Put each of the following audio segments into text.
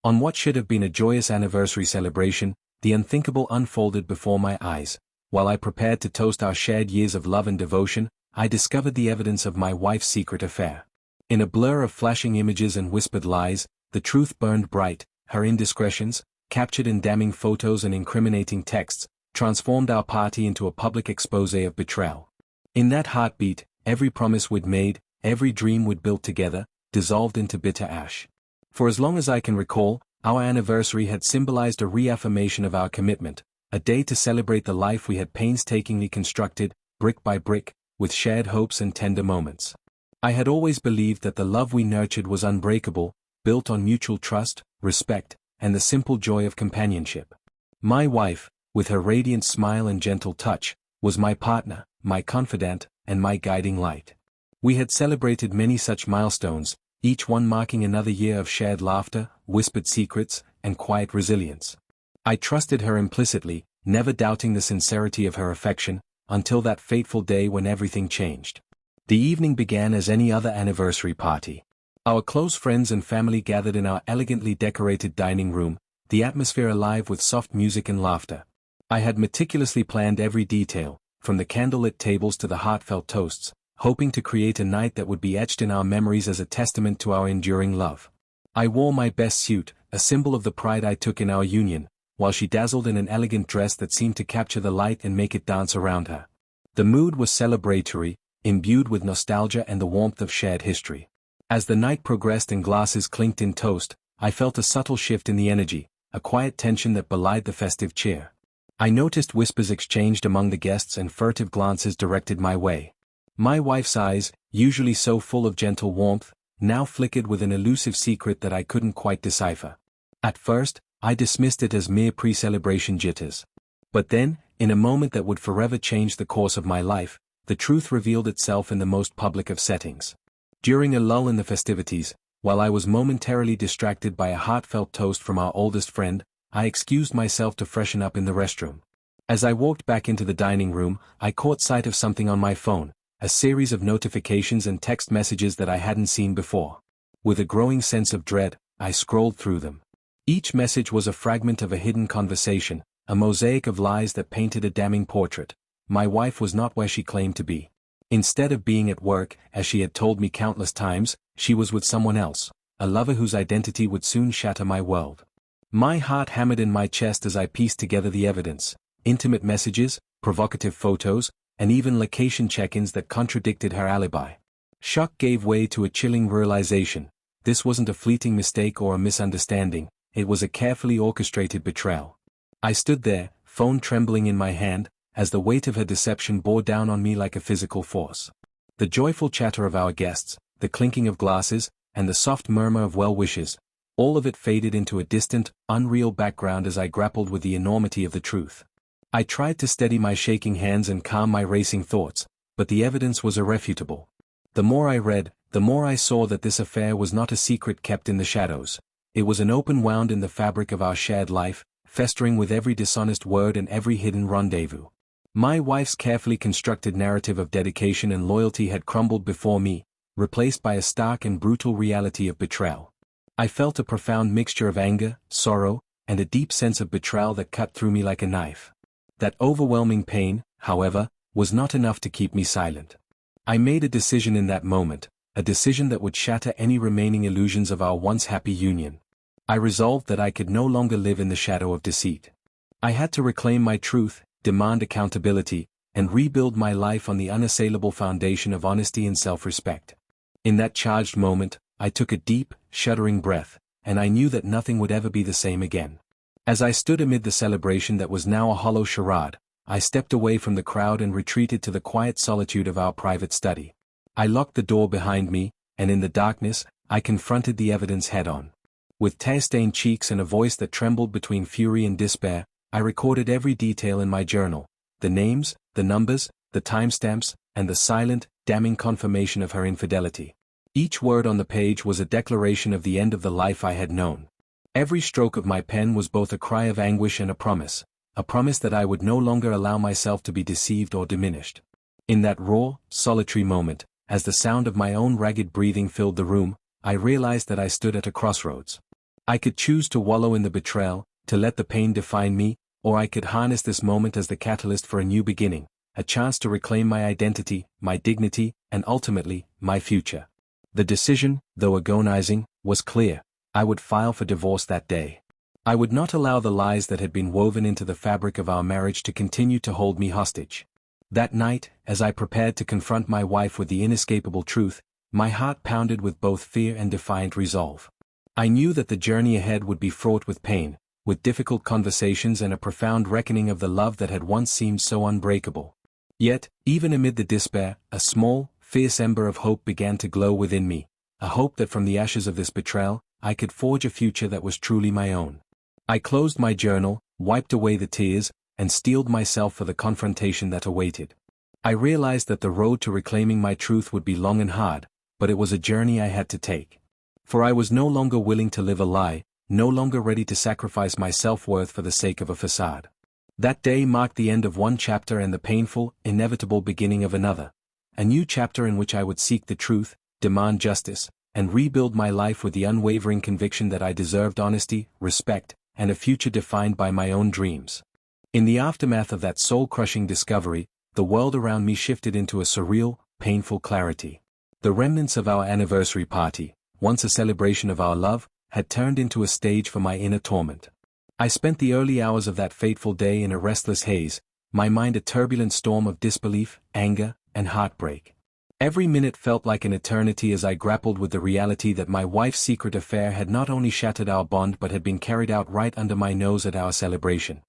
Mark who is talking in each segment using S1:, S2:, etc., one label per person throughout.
S1: On what should have been a joyous anniversary celebration, the unthinkable unfolded before my eyes. While I prepared to toast our shared years of love and devotion, I discovered the evidence of my wife's secret affair. In a blur of flashing images and whispered lies, the truth burned bright. Her indiscretions, captured in damning photos and incriminating texts, transformed our party into a public exposé of betrayal. In that heartbeat, every promise we'd made, every dream we'd built together, dissolved into bitter ash. For as long as I can recall, our anniversary had symbolized a reaffirmation of our commitment, a day to celebrate the life we had painstakingly constructed, brick by brick, with shared hopes and tender moments. I had always believed that the love we nurtured was unbreakable, built on mutual trust, respect, and the simple joy of companionship. My wife, with her radiant smile and gentle touch, was my partner, my confidant, and my guiding light. We had celebrated many such milestones, each one marking another year of shared laughter, whispered secrets, and quiet resilience. I trusted her implicitly, never doubting the sincerity of her affection, until that fateful day when everything changed. The evening began as any other anniversary party. Our close friends and family gathered in our elegantly decorated dining room, the atmosphere alive with soft music and laughter. I had meticulously planned every detail, from the candlelit tables to the heartfelt toasts, hoping to create a night that would be etched in our memories as a testament to our enduring love. I wore my best suit, a symbol of the pride I took in our union, while she dazzled in an elegant dress that seemed to capture the light and make it dance around her. The mood was celebratory, imbued with nostalgia and the warmth of shared history. As the night progressed and glasses clinked in toast, I felt a subtle shift in the energy, a quiet tension that belied the festive cheer. I noticed whispers exchanged among the guests and furtive glances directed my way. My wife's eyes, usually so full of gentle warmth, now flickered with an elusive secret that I couldn't quite decipher. At first, I dismissed it as mere pre-celebration jitters. But then, in a moment that would forever change the course of my life, the truth revealed itself in the most public of settings. During a lull in the festivities, while I was momentarily distracted by a heartfelt toast from our oldest friend, I excused myself to freshen up in the restroom. As I walked back into the dining room, I caught sight of something on my phone, a series of notifications and text messages that I hadn't seen before. With a growing sense of dread, I scrolled through them. Each message was a fragment of a hidden conversation, a mosaic of lies that painted a damning portrait. My wife was not where she claimed to be. Instead of being at work, as she had told me countless times, she was with someone else, a lover whose identity would soon shatter my world. My heart hammered in my chest as I pieced together the evidence, intimate messages, provocative photos, and even location check-ins that contradicted her alibi. Shock gave way to a chilling realization. This wasn't a fleeting mistake or a misunderstanding, it was a carefully orchestrated betrayal. I stood there, phone trembling in my hand, as the weight of her deception bore down on me like a physical force. The joyful chatter of our guests, the clinking of glasses, and the soft murmur of well wishes, all of it faded into a distant, unreal background as I grappled with the enormity of the truth. I tried to steady my shaking hands and calm my racing thoughts, but the evidence was irrefutable. The more I read, the more I saw that this affair was not a secret kept in the shadows. It was an open wound in the fabric of our shared life, festering with every dishonest word and every hidden rendezvous. My wife's carefully constructed narrative of dedication and loyalty had crumbled before me, replaced by a stark and brutal reality of betrayal. I felt a profound mixture of anger, sorrow, and a deep sense of betrayal that cut through me like a knife. That overwhelming pain, however, was not enough to keep me silent. I made a decision in that moment, a decision that would shatter any remaining illusions of our once happy union. I resolved that I could no longer live in the shadow of deceit. I had to reclaim my truth, demand accountability, and rebuild my life on the unassailable foundation of honesty and self-respect. In that charged moment, I took a deep, shuddering breath, and I knew that nothing would ever be the same again. As I stood amid the celebration that was now a hollow charade, I stepped away from the crowd and retreated to the quiet solitude of our private study. I locked the door behind me, and in the darkness, I confronted the evidence head-on. With tear-stained cheeks and a voice that trembled between fury and despair, I recorded every detail in my journal, the names, the numbers, the timestamps, and the silent, damning confirmation of her infidelity. Each word on the page was a declaration of the end of the life I had known. Every stroke of my pen was both a cry of anguish and a promise that I would no longer allow myself to be deceived or diminished. In that raw, solitary moment, as the sound of my own ragged breathing filled the room, I realized that I stood at a crossroads. I could choose to wallow in the betrayal, to let the pain define me, or I could harness this moment as the catalyst for a new beginning, a chance to reclaim my identity, my dignity, and ultimately, my future. The decision, though agonizing, was clear. I would file for divorce that day. I would not allow the lies that had been woven into the fabric of our marriage to continue to hold me hostage. That night, as I prepared to confront my wife with the inescapable truth, my heart pounded with both fear and defiant resolve. I knew that the journey ahead would be fraught with pain, with difficult conversations and a profound reckoning of the love that had once seemed so unbreakable. Yet, even amid the despair, a small, fierce ember of hope began to glow within me, a hope that from the ashes of this betrayal, I could forge a future that was truly my own. I closed my journal, wiped away the tears, and steeled myself for the confrontation that awaited. I realized that the road to reclaiming my truth would be long and hard, but it was a journey I had to take. For I was no longer willing to live a lie, no longer ready to sacrifice my self-worth for the sake of a facade. That day marked the end of one chapter and the painful, inevitable beginning of another. A new chapter in which I would seek the truth, demand justice, and rebuild my life with the unwavering conviction that I deserved honesty, respect, and a future defined by my own dreams. In the aftermath of that soul-crushing discovery, the world around me shifted into a surreal, painful clarity. The remnants of our anniversary party, once a celebration of our love, had turned into a stage for my inner torment. I spent the early hours of that fateful day in a restless haze, my mind a turbulent storm of disbelief, anger, and heartbreak. Every minute felt like an eternity as I grappled with the reality that my wife's secret affair had not only shattered our bond but had been carried out right under my nose at our celebration.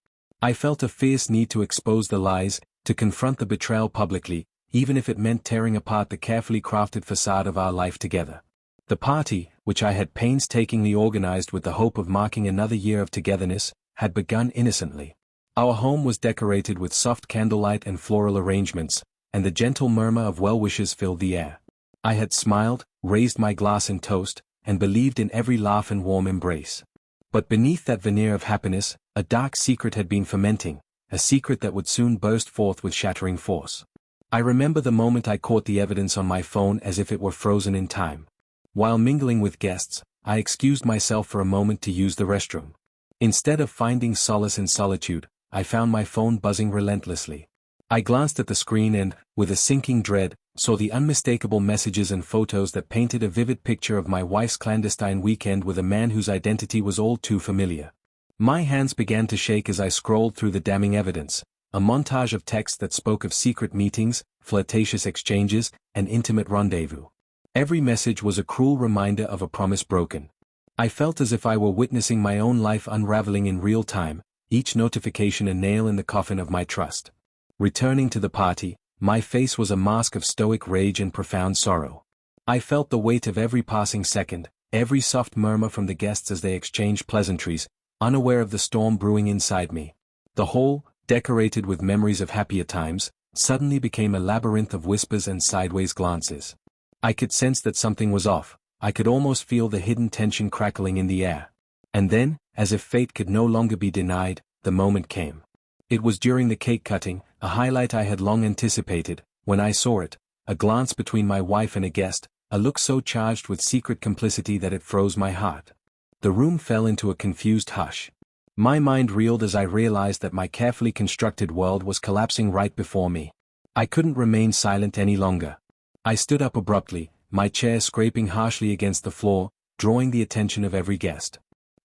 S1: I felt a fierce need to expose the lies, to confront the betrayal publicly, even if it meant tearing apart the carefully crafted facade of our life together. The party, which I had painstakingly organized with the hope of marking another year of togetherness, had begun innocently. Our home was decorated with soft candlelight and floral arrangements, and the gentle murmur of well-wishes filled the air. I had smiled, raised my glass in toast, and believed in every laugh and warm embrace. But beneath that veneer of happiness, a dark secret had been fermenting, a secret that would soon burst forth with shattering force. I remember the moment I caught the evidence on my phone as if it were frozen in time. While mingling with guests, I excused myself for a moment to use the restroom. Instead of finding solace in solitude, I found my phone buzzing relentlessly. I glanced at the screen and, with a sinking dread, saw the unmistakable messages and photos that painted a vivid picture of my wife's clandestine weekend with a man whose identity was all too familiar. My hands began to shake as I scrolled through the damning evidence, a montage of texts that spoke of secret meetings, flirtatious exchanges, and intimate rendezvous. Every message was a cruel reminder of a promise broken. I felt as if I were witnessing my own life unraveling in real time, each notification a nail in the coffin of my trust. Returning to the party, my face was a mask of stoic rage and profound sorrow. I felt the weight of every passing second, every soft murmur from the guests as they exchanged pleasantries, unaware of the storm brewing inside me. The hall, decorated with memories of happier times, suddenly became a labyrinth of whispers and sideways glances. I could sense that something was off, I could almost feel the hidden tension crackling in the air. And then, as if fate could no longer be denied, the moment came. It was during the cake cutting, a highlight I had long anticipated, when I saw it, a glance between my wife and a guest, a look so charged with secret complicity that it froze my heart. The room fell into a confused hush. My mind reeled as I realized that my carefully constructed world was collapsing right before me. I couldn't remain silent any longer. I stood up abruptly, my chair scraping harshly against the floor, drawing the attention of every guest.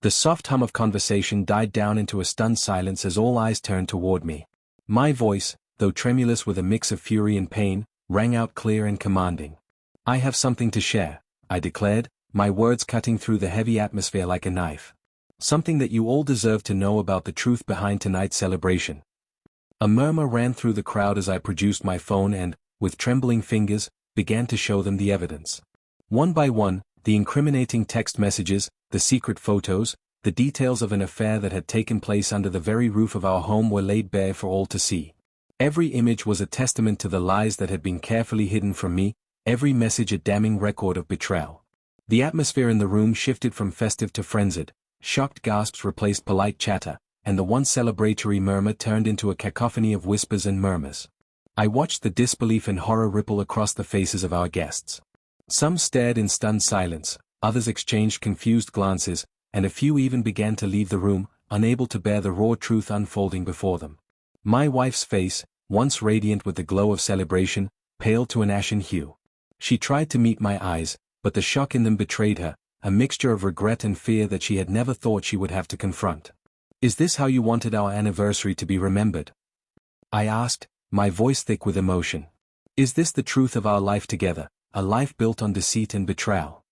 S1: The soft hum of conversation died down into a stunned silence as all eyes turned toward me. My voice, though tremulous with a mix of fury and pain, rang out clear and commanding. "I have something to share," I declared, my words cutting through the heavy atmosphere like a knife. "Something that you all deserve to know about the truth behind tonight's celebration." A murmur ran through the crowd as I produced my phone and, with trembling fingers, began to show them the evidence. One by one, the incriminating text messages, the secret photos, the details of an affair that had taken place under the very roof of our home were laid bare for all to see. Every image was a testament to the lies that had been carefully hidden from me, every message a damning record of betrayal. The atmosphere in the room shifted from festive to frenzied, shocked gasps replaced polite chatter, and the once celebratory murmur turned into a cacophony of whispers and murmurs. I watched the disbelief and horror ripple across the faces of our guests. Some stared in stunned silence, others exchanged confused glances, and a few even began to leave the room, unable to bear the raw truth unfolding before them. My wife's face, once radiant with the glow of celebration, paled to an ashen hue. She tried to meet my eyes, but the shock in them betrayed her, a mixture of regret and fear that she had never thought she would have to confront. "Is this how you wanted our anniversary to be remembered?" I asked, my voice thick with emotion. "Is this the truth of our life together, a life built on deceit and betrayal?"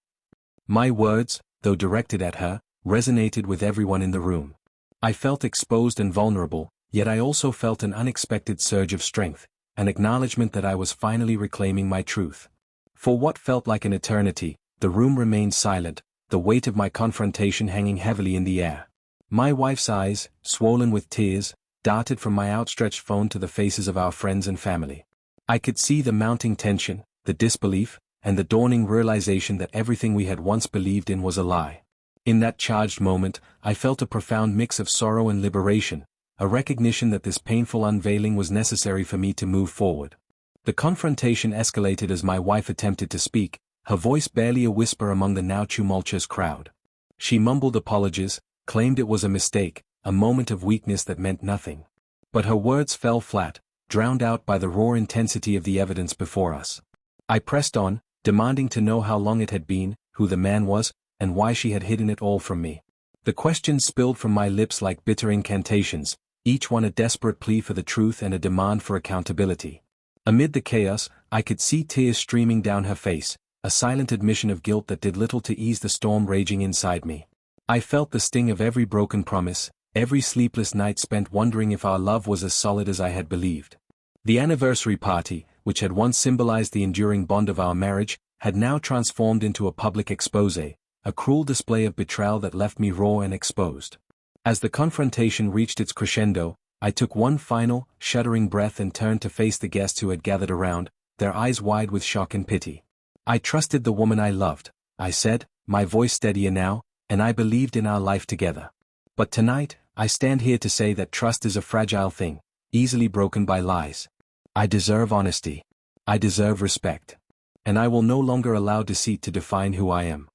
S1: My words, though directed at her, resonated with everyone in the room. I felt exposed and vulnerable, yet I also felt an unexpected surge of strength, an acknowledgement that I was finally reclaiming my truth. For what felt like an eternity, the room remained silent, the weight of my confrontation hanging heavily in the air. My wife's eyes, swollen with tears, darted from my outstretched phone to the faces of our friends and family. I could see the mounting tension, the disbelief, and the dawning realization that everything we had once believed in was a lie. In that charged moment, I felt a profound mix of sorrow and liberation, a recognition that this painful unveiling was necessary for me to move forward. The confrontation escalated as my wife attempted to speak, her voice barely a whisper among the now tumultuous crowd. She mumbled apologies, claimed it was a mistake, a moment of weakness that meant nothing. But her words fell flat, drowned out by the raw intensity of the evidence before us. I pressed on, demanding to know how long it had been, who the man was, and why she had hidden it all from me. The questions spilled from my lips like bitter incantations, each one a desperate plea for the truth and a demand for accountability. Amid the chaos, I could see tears streaming down her face, a silent admission of guilt that did little to ease the storm raging inside me. I felt the sting of every broken promise, every sleepless night spent wondering if our love was as solid as I had believed. The anniversary party, which had once symbolized the enduring bond of our marriage, had now transformed into a public exposé, a cruel display of betrayal that left me raw and exposed. As the confrontation reached its crescendo, I took one final, shuddering breath and turned to face the guests who had gathered around, their eyes wide with shock and pity. "I trusted the woman I loved," I said, my voice steadier now, "and I believed in our life together. But tonight, I stand here to say that trust is a fragile thing, easily broken by lies. I deserve honesty. I deserve respect. And I will no longer allow deceit to define who I am."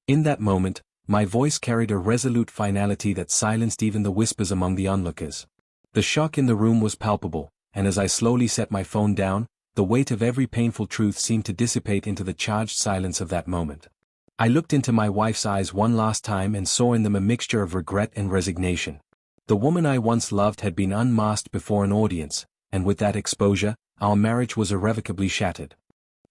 S1: In that moment, my voice carried a resolute finality that silenced even the whispers among the onlookers. The shock in the room was palpable, and as I slowly set my phone down, the weight of every painful truth seemed to dissipate into the charged silence of that moment. I looked into my wife's eyes one last time and saw in them a mixture of regret and resignation. The woman I once loved had been unmasked before an audience, and with that exposure, our marriage was irrevocably shattered.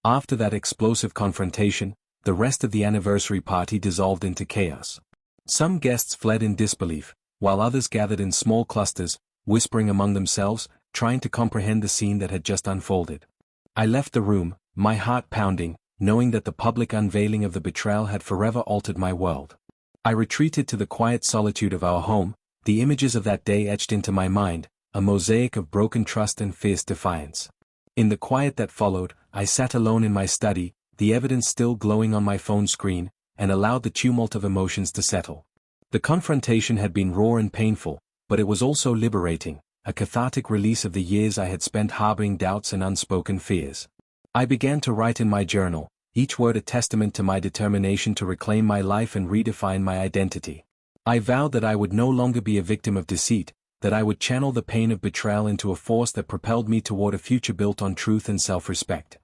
S1: After that explosive confrontation, the rest of the anniversary party dissolved into chaos. Some guests fled in disbelief, while others gathered in small clusters, whispering among themselves, trying to comprehend the scene that had just unfolded. I left the room, my heart pounding, knowing that the public unveiling of the betrayal had forever altered my world. I retreated to the quiet solitude of our home, the images of that day etched into my mind, a mosaic of broken trust and fierce defiance. In the quiet that followed, I sat alone in my study, the evidence still glowing on my phone screen, and allowed the tumult of emotions to settle. The confrontation had been raw and painful, but it was also liberating, a cathartic release of the years I had spent harboring doubts and unspoken fears. I began to write in my journal, each word a testament to my determination to reclaim my life and redefine my identity. I vowed that I would no longer be a victim of deceit, that I would channel the pain of betrayal into a force that propelled me toward a future built on truth and self-respect.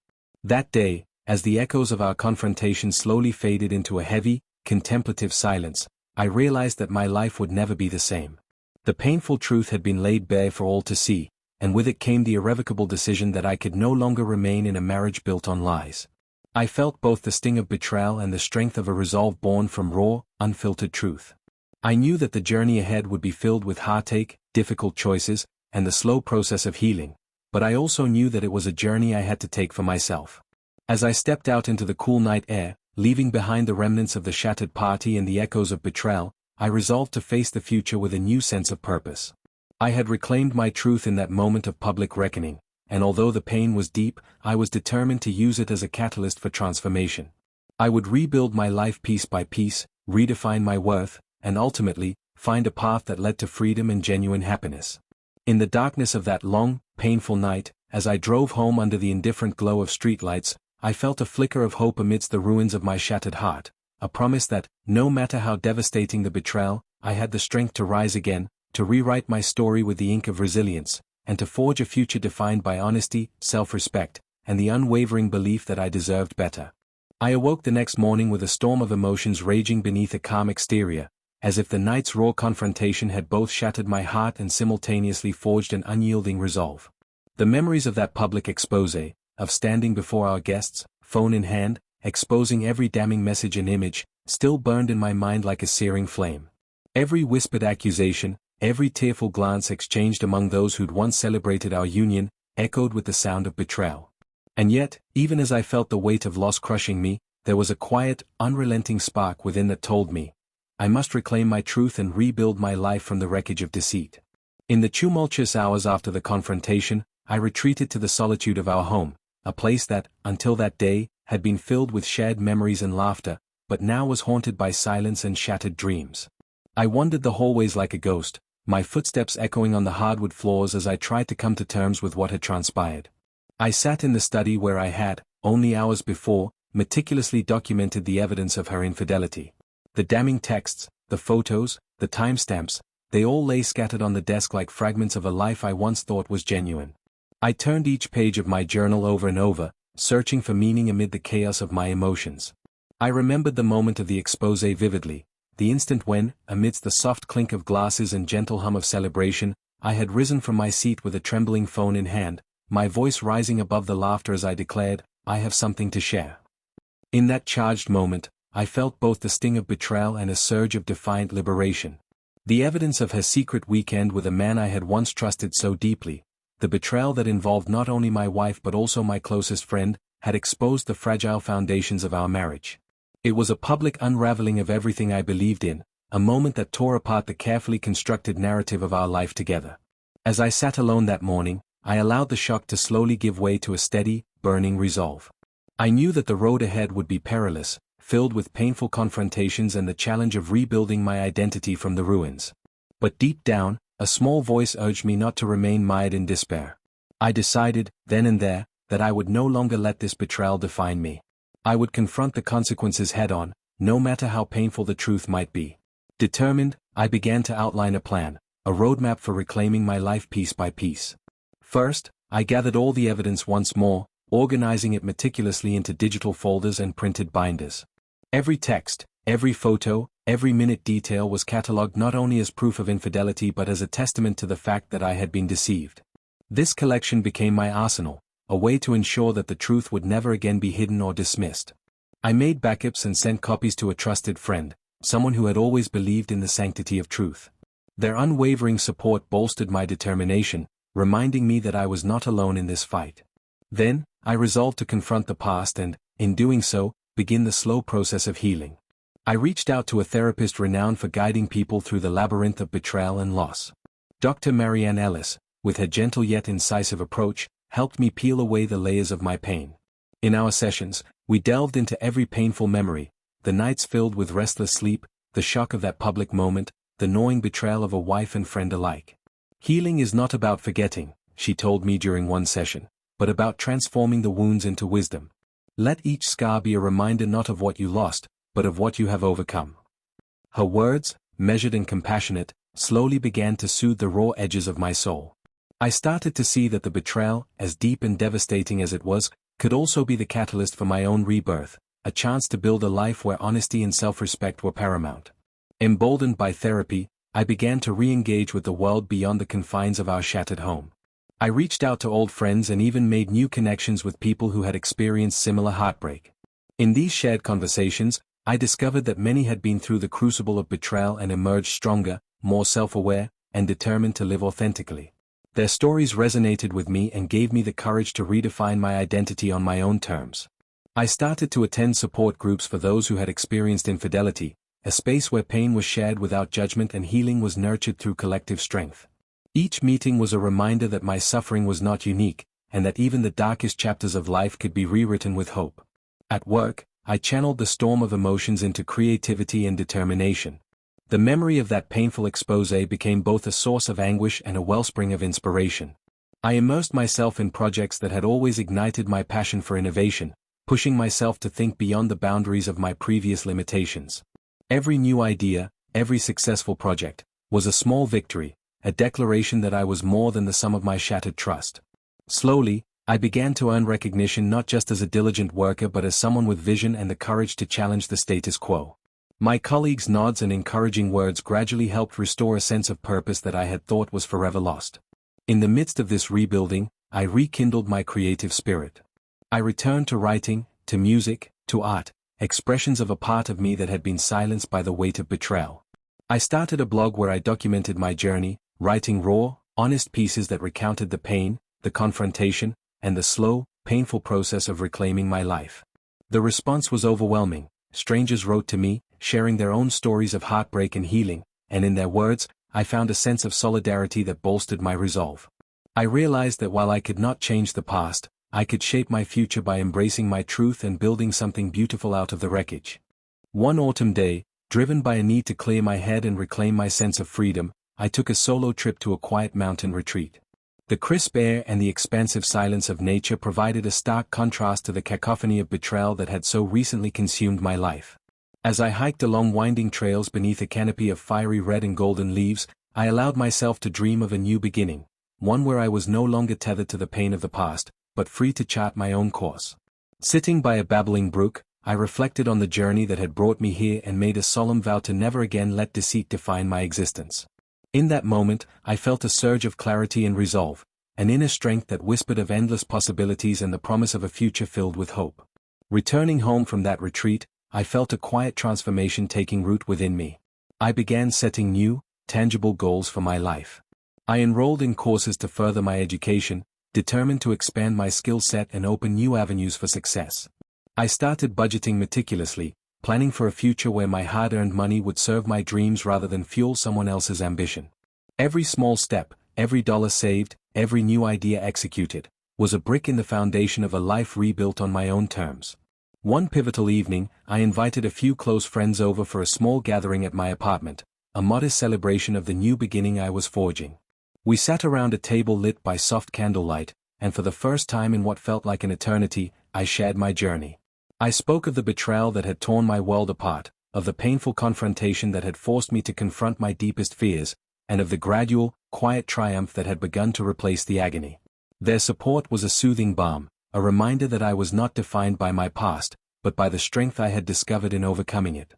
S1: That day, as the echoes of our confrontation slowly faded into a heavy, contemplative silence, I realized that my life would never be the same. The painful truth had been laid bare for all to see, and with it came the irrevocable decision that I could no longer remain in a marriage built on lies. I felt both the sting of betrayal and the strength of a resolve born from raw, unfiltered truth. I knew that the journey ahead would be filled with heartache, difficult choices, and the slow process of healing, but I also knew that it was a journey I had to take for myself. As I stepped out into the cool night air, leaving behind the remnants of the shattered party and the echoes of betrayal, I resolved to face the future with a new sense of purpose. I had reclaimed my truth in that moment of public reckoning, and although the pain was deep, I was determined to use it as a catalyst for transformation. I would rebuild my life piece by piece, redefine my worth, and ultimately, find a path that led to freedom and genuine happiness. In the darkness of that long, painful night, as I drove home under the indifferent glow of streetlights, I felt a flicker of hope amidst the ruins of my shattered heart, a promise that, no matter how devastating the betrayal, I had the strength to rise again, to rewrite my story with the ink of resilience, and to forge a future defined by honesty, self-respect, and the unwavering belief that I deserved better. I awoke the next morning with a storm of emotions raging beneath a calm exterior, as if the night's raw confrontation had both shattered my heart and simultaneously forged an unyielding resolve. The memories of that public exposé, of standing before our guests, phone in hand, exposing every damning message and image, still burned in my mind like a searing flame. Every whispered accusation, every tearful glance exchanged among those who'd once celebrated our union, echoed with the sound of betrayal. And yet, even as I felt the weight of loss crushing me, there was a quiet, unrelenting spark within that told me, I must reclaim my truth and rebuild my life from the wreckage of deceit. In the tumultuous hours after the confrontation, I retreated to the solitude of our home, a place that, until that day, had been filled with shared memories and laughter, but now was haunted by silence and shattered dreams. I wandered the hallways like a ghost, my footsteps echoing on the hardwood floors as I tried to come to terms with what had transpired. I sat in the study where I had, only hours before, meticulously documented the evidence of her infidelity. The damning texts, the photos, the timestamps, they all lay scattered on the desk like fragments of a life I once thought was genuine. I turned each page of my journal over and over, searching for meaning amid the chaos of my emotions. I remembered the moment of the exposé vividly, the instant when, amidst the soft clink of glasses and gentle hum of celebration, I had risen from my seat with a trembling phone in hand, my voice rising above the laughter as I declared, I have something to share. In that charged moment, I felt both the sting of betrayal and a surge of defiant liberation. The evidence of her secret weekend with a man I had once trusted so deeply, the betrayal that involved not only my wife but also my closest friend, had exposed the fragile foundations of our marriage. It was a public unraveling of everything I believed in, a moment that tore apart the carefully constructed narrative of our life together. As I sat alone that morning, I allowed the shock to slowly give way to a steady, burning resolve. I knew that the road ahead would be perilous, filled with painful confrontations and the challenge of rebuilding my identity from the ruins. But deep down, a small voice urged me not to remain mired in despair. I decided, then and there, that I would no longer let this betrayal define me. I would confront the consequences head-on, no matter how painful the truth might be. Determined, I began to outline a plan, a roadmap for reclaiming my life piece by piece. First, I gathered all the evidence once more, organizing it meticulously into digital folders and printed binders. Every text, every photo, every minute detail was catalogued not only as proof of infidelity but as a testament to the fact that I had been deceived. This collection became my arsenal, a way to ensure that the truth would never again be hidden or dismissed. I made backups and sent copies to a trusted friend, someone who had always believed in the sanctity of truth. Their unwavering support bolstered my determination, reminding me that I was not alone in this fight. Then, I resolved to confront the past and, in doing so, begin the slow process of healing. I reached out to a therapist renowned for guiding people through the labyrinth of betrayal and loss. Dr. Marianne Ellis, with her gentle yet incisive approach, helped me peel away the layers of my pain. In our sessions, we delved into every painful memory, the nights filled with restless sleep, the shock of that public moment, the gnawing betrayal of a wife and friend alike. Healing is not about forgetting, she told me during one session, but about transforming the wounds into wisdom. Let each scar be a reminder not of what you lost, but of what you have overcome. Her words, measured and compassionate, slowly began to soothe the raw edges of my soul. I started to see that the betrayal, as deep and devastating as it was, could also be the catalyst for my own rebirth, a chance to build a life where honesty and self-respect were paramount. Emboldened by therapy, I began to re-engage with the world beyond the confines of our shattered home. I reached out to old friends and even made new connections with people who had experienced similar heartbreak. In these shared conversations, I discovered that many had been through the crucible of betrayal and emerged stronger, more self-aware, and determined to live authentically. Their stories resonated with me and gave me the courage to redefine my identity on my own terms. I started to attend support groups for those who had experienced infidelity, a space where pain was shared without judgment and healing was nurtured through collective strength. Each meeting was a reminder that my suffering was not unique, and that even the darkest chapters of life could be rewritten with hope. At work, I channeled the storm of emotions into creativity and determination. The memory of that painful exposé became both a source of anguish and a wellspring of inspiration. I immersed myself in projects that had always ignited my passion for innovation, pushing myself to think beyond the boundaries of my previous limitations. Every new idea, every successful project, was a small victory, a declaration that I was more than the sum of my shattered trust. Slowly, I began to earn recognition not just as a diligent worker but as someone with vision and the courage to challenge the status quo. My colleagues' nods and encouraging words gradually helped restore a sense of purpose that I had thought was forever lost. In the midst of this rebuilding, I rekindled my creative spirit. I returned to writing, to music, to art, expressions of a part of me that had been silenced by the weight of betrayal. I started a blog where I documented my journey, writing raw, honest pieces that recounted the pain, the confrontation, and the slow, painful process of reclaiming my life. The response was overwhelming. Strangers wrote to me, sharing their own stories of heartbreak and healing, and in their words, I found a sense of solidarity that bolstered my resolve. I realized that while I could not change the past, I could shape my future by embracing my truth and building something beautiful out of the wreckage. One autumn day, driven by a need to clear my head and reclaim my sense of freedom, I took a solo trip to a quiet mountain retreat. The crisp air and the expansive silence of nature provided a stark contrast to the cacophony of betrayal that had so recently consumed my life. As I hiked along winding trails beneath a canopy of fiery red and golden leaves, I allowed myself to dream of a new beginning, one where I was no longer tethered to the pain of the past, but free to chart my own course. Sitting by a babbling brook, I reflected on the journey that had brought me here and made a solemn vow to never again let deceit define my existence. In that moment, I felt a surge of clarity and resolve, an inner strength that whispered of endless possibilities and the promise of a future filled with hope. Returning home from that retreat, I felt a quiet transformation taking root within me. I began setting new, tangible goals for my life. I enrolled in courses to further my education, determined to expand my skill set and open new avenues for success. I started budgeting meticulously, planning for a future where my hard-earned money would serve my dreams rather than fuel someone else's ambition. Every small step, every dollar saved, every new idea executed, was a brick in the foundation of a life rebuilt on my own terms. One pivotal evening, I invited a few close friends over for a small gathering at my apartment, a modest celebration of the new beginning I was forging. We sat around a table lit by soft candlelight, and for the first time in what felt like an eternity, I shared my journey. I spoke of the betrayal that had torn my world apart, of the painful confrontation that had forced me to confront my deepest fears, and of the gradual, quiet triumph that had begun to replace the agony. Their support was a soothing balm, a reminder that I was not defined by my past, but by the strength I had discovered in overcoming it.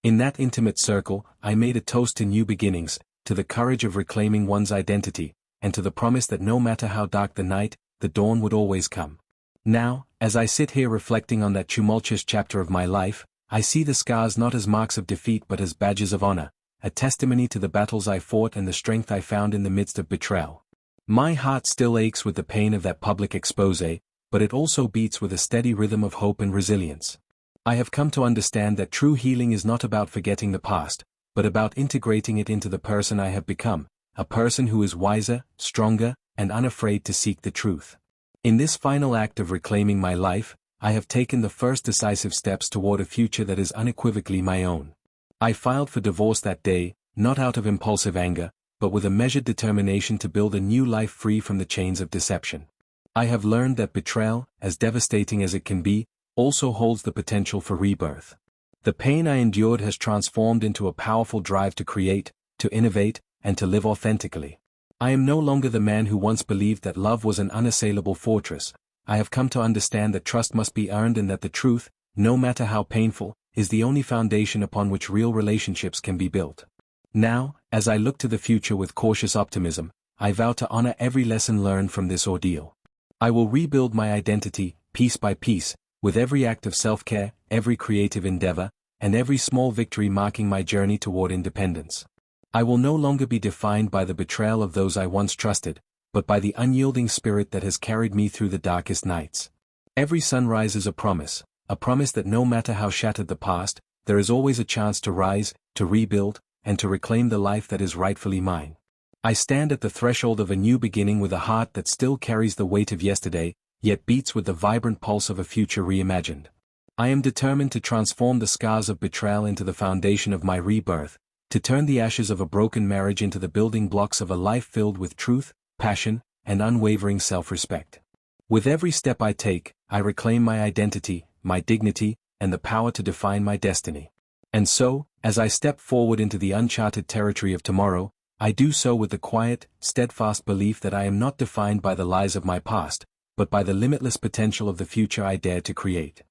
S1: In that intimate circle, I made a toast to new beginnings, to the courage of reclaiming one's identity, and to the promise that no matter how dark the night, the dawn would always come. Now, as I sit here reflecting on that tumultuous chapter of my life, I see the scars not as marks of defeat but as badges of honor, a testimony to the battles I fought and the strength I found in the midst of betrayal. My heart still aches with the pain of that public expose, but it also beats with a steady rhythm of hope and resilience. I have come to understand that true healing is not about forgetting the past, but about integrating it into the person I have become, a person who is wiser, stronger, and unafraid to seek the truth. In this final act of reclaiming my life, I have taken the first decisive steps toward a future that is unequivocally my own. I filed for divorce that day, not out of impulsive anger, but with a measured determination to build a new life free from the chains of deception. I have learned that betrayal, as devastating as it can be, also holds the potential for rebirth. The pain I endured has transformed into a powerful drive to create, to innovate, and to live authentically. I am no longer the man who once believed that love was an unassailable fortress. I have come to understand that trust must be earned and that the truth, no matter how painful, is the only foundation upon which real relationships can be built. Now, as I look to the future with cautious optimism, I vow to honor every lesson learned from this ordeal. I will rebuild my identity, piece by piece, with every act of self-care, every creative endeavor, and every small victory marking my journey toward independence. I will no longer be defined by the betrayal of those I once trusted, but by the unyielding spirit that has carried me through the darkest nights. Every sunrise is a promise that no matter how shattered the past, there is always a chance to rise, to rebuild, and to reclaim the life that is rightfully mine. I stand at the threshold of a new beginning with a heart that still carries the weight of yesterday, yet beats with the vibrant pulse of a future reimagined. I am determined to transform the scars of betrayal into the foundation of my rebirth, to turn the ashes of a broken marriage into the building blocks of a life filled with truth, passion, and unwavering self-respect. With every step I take, I reclaim my identity, my dignity, and the power to define my destiny. And so, as I step forward into the uncharted territory of tomorrow, I do so with the quiet, steadfast belief that I am not defined by the lies of my past, but by the limitless potential of the future I dare to create.